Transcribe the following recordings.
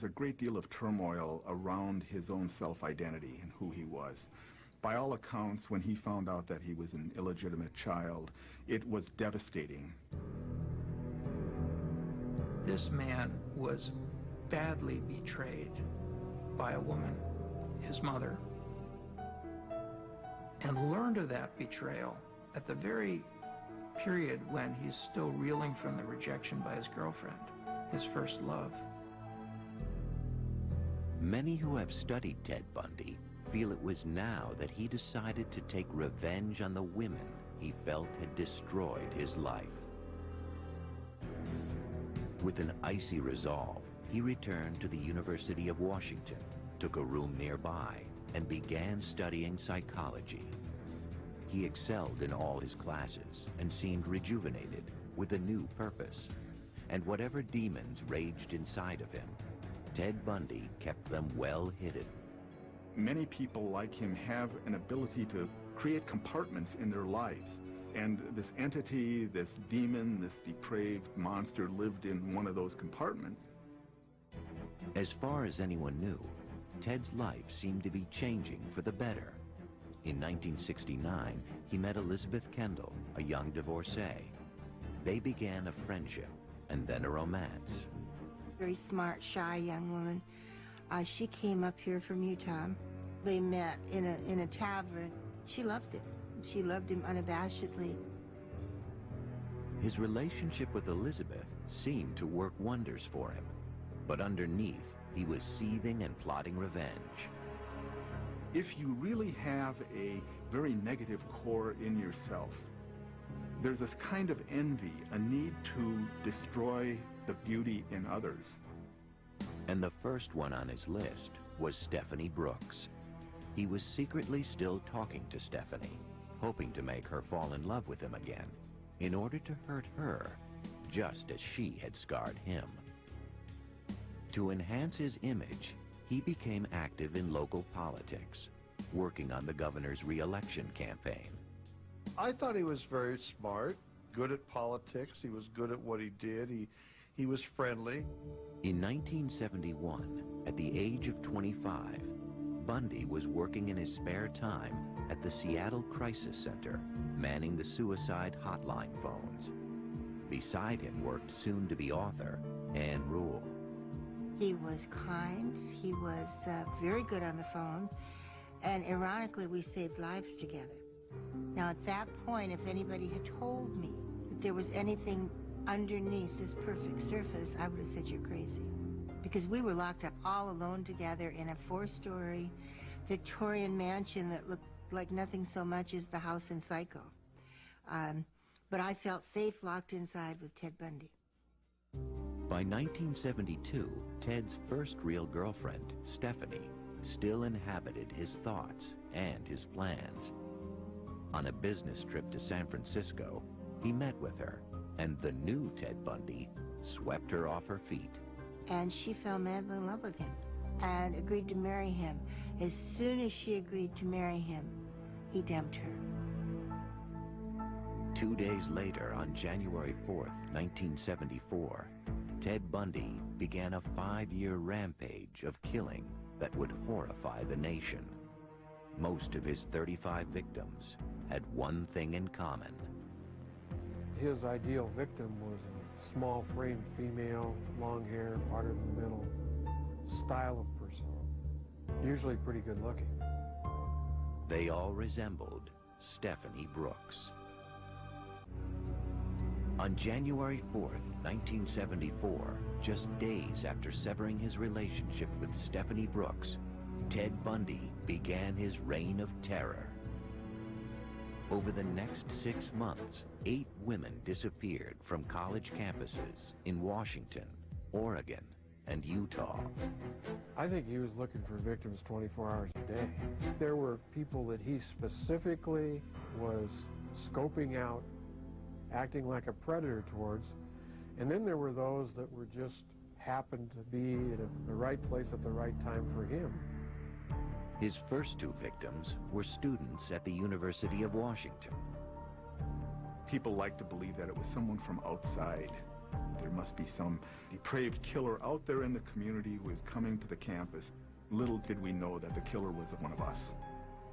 was a great deal of turmoil around his own self-identity and who he was. By all accounts, when he found out that he was an illegitimate child, it was devastating. This man was badly betrayed by a woman, his mother, and learned of that betrayal at the very period when he's still reeling from the rejection by his girlfriend, his first love. Many who have studied Ted Bundy feel it was now that he decided to take revenge on the women he felt had destroyed his life. With an icy resolve, he returned to the University of Washington, took a room nearby, and began studying psychology. He excelled in all his classes and seemed rejuvenated with a new purpose. And whatever demons raged inside of him, Ted Bundy kept them well hidden. Many people like him have an ability to create compartments in their lives. And this entity, this demon, this depraved monster lived in one of those compartments. As far as anyone knew, Ted's life seemed to be changing for the better. In 1969, he met Elizabeth Kendall, a young divorcee. They began a friendship and then a romance. Very smart, shy young woman. She came up here from Utah. They met in a tavern. She loved it. She loved him unabashedly. His relationship with Elizabeth seemed to work wonders for him, but underneath, he was seething and plotting revenge. If you really have a very negative core in yourself, there's this kind of envy, a need to destroy the beauty in others. And the first one on his list was Stephanie Brooks. He was secretly still talking to Stephanie, hoping to make her fall in love with him again, in order to hurt her, just as she had scarred him. To enhance his image, he became active in local politics, working on the governor's re-election campaign. I thought he was very smart, good at politics. He was good at what he did. He was friendly. In 1971, at the age of 25, Bundy was working in his spare time at the Seattle Crisis Center, manning the suicide hotline phones. Beside him worked soon-to-be author Ann Rule. He was kind. He was very good on the phone. And ironically, we saved lives together. Now, at that point, if anybody had told me that there was anything underneath this perfect surface, I would have said you're crazy. Because we were locked up all alone together in a 4-story Victorian mansion that looked like nothing so much as the house in Psycho. But I felt safe locked inside with Ted Bundy. By 1972, Ted's first real girlfriend, Stephanie, still inhabited his thoughts and his plans. On a business trip to San Francisco, he met with her, and the new Ted Bundy swept her off her feet. And she fell madly in love with him and agreed to marry him. As soon as she agreed to marry him, he dumped her. 2 days later, on January 4th, 1974, Ted Bundy began a 5-year rampage of killing that would horrify the nation. Most of his 35 victims had one thing in common. His ideal victim was a small-framed female, long hair, parted in the middle, style of person, usually pretty good-looking. They all resembled Stephanie Brooks. On January 4th, 1974, just days after severing his relationship with Stephanie Brooks, Ted Bundy began his reign of terror. Over the next 6 months, 8 women disappeared from college campuses in Washington, Oregon, and Utah. I think he was looking for victims 24 hours a day. There were people that he specifically was scoping out, acting like a predator towards, and then there were those that were just happened to be at the right place at the right time for him. His first 2 victims were students at the University of Washington. People like to believe that it was someone from outside there must be some depraved killer out there in the community who is coming to the campus. Little did we know that the killer was one of us.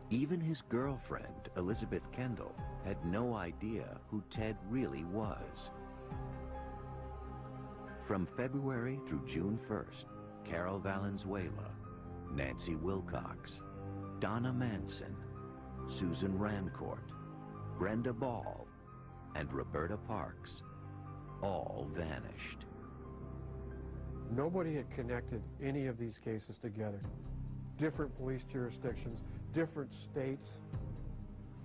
Even his girlfriend, Elizabeth Kendall, had no idea who Ted really was. From February through June 1st, Carol Valenzuela, Nancy Wilcox, Donna Manson, Susan Rancourt, Brenda Ball, and Roberta Parks all vanished. Nobody had connected any of these cases together. Different police jurisdictions, different states.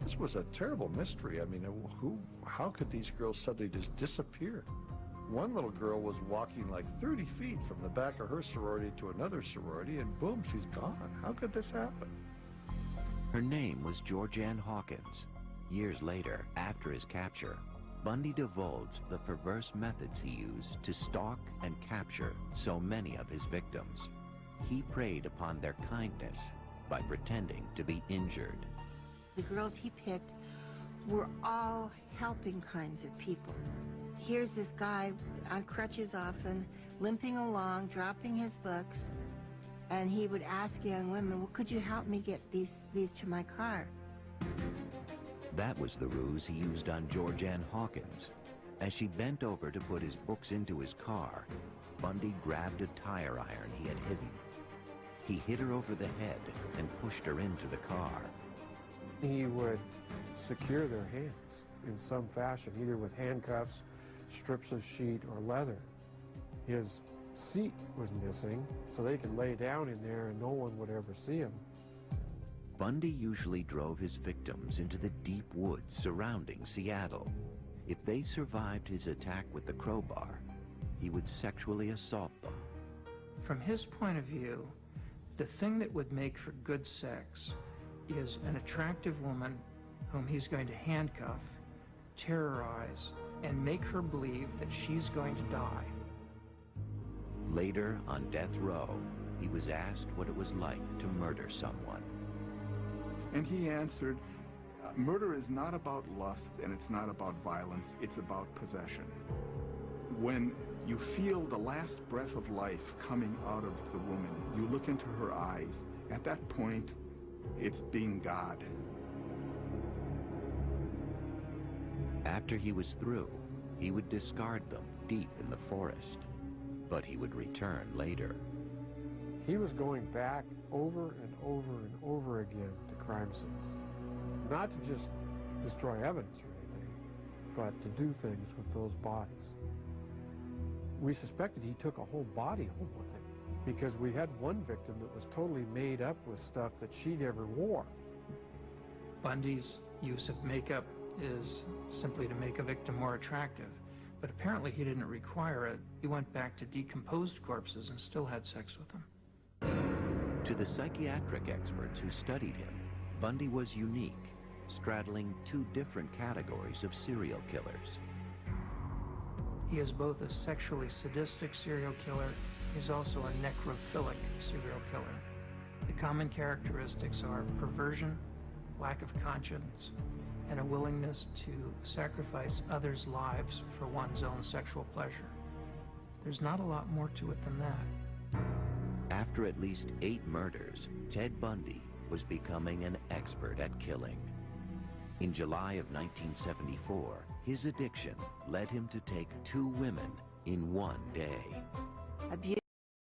This was a terrible mystery. I mean, how could these girls suddenly just disappear? One little girl was walking like 30 feet from the back of her sorority to another sorority, and boom, she's gone. How could this happen? Her name was Georgianne Hawkins. Years later, after his capture, Bundy divulged the perverse methods he used to stalk and capture so many of his victims. He preyed upon their kindness by pretending to be injured. The girls he picked were all helping kinds of people. Here's this guy on crutches often, limping along, dropping his books, and he would ask young women, well, could you help me get these to my car? That was the ruse he used on Georgianne Hawkins. As she bent over to put his books into his car, Bundy grabbed a tire iron he had hidden. He hit her over the head and pushed her into the car. He would secure their hands in some fashion, either with handcuffs, strips of sheet, or leather. His seat was missing, so they could lay down in there and no one would ever see him. Bundy usually drove his victims into the deep woods surrounding Seattle. If they survived his attack with the crowbar, he would sexually assault them. From his point of view, the thing that would make for good sex is an attractive woman whom he's going to handcuff, terrorize, and make her believe that she's going to die. Later, on death row, he was asked what it was like to murder someone. And he answered, murder is not about lust and it's not about violence, it's about possession. When you feel the last breath of life coming out of the woman, you look into her eyes. At that point, it's being God. After he was through, he would discard them deep in the forest, but he would return later. He was going back over and over and over again to crime scenes. Not to just destroy evidence or anything, but to do things with those bodies. We suspected he took a whole body home with him because we had one victim that was totally made up with stuff that she never wore. Bundy's use of makeup is simply to make a victim more attractive, but apparently he didn't require it. He went back to decomposed corpses and still had sex with them. To the psychiatric experts who studied him, Bundy was unique, straddling two different categories of serial killers. He is both a sexually sadistic serial killer. He's also a necrophilic serial killer. The common characteristics are perversion, lack of conscience, and a willingness to sacrifice others' lives for one's own sexual pleasure. There's not a lot more to it than that. After at least 8 murders, Ted Bundy was becoming an expert at killing. In July of 1974, his addiction led him to take 2 women in one day. Abuse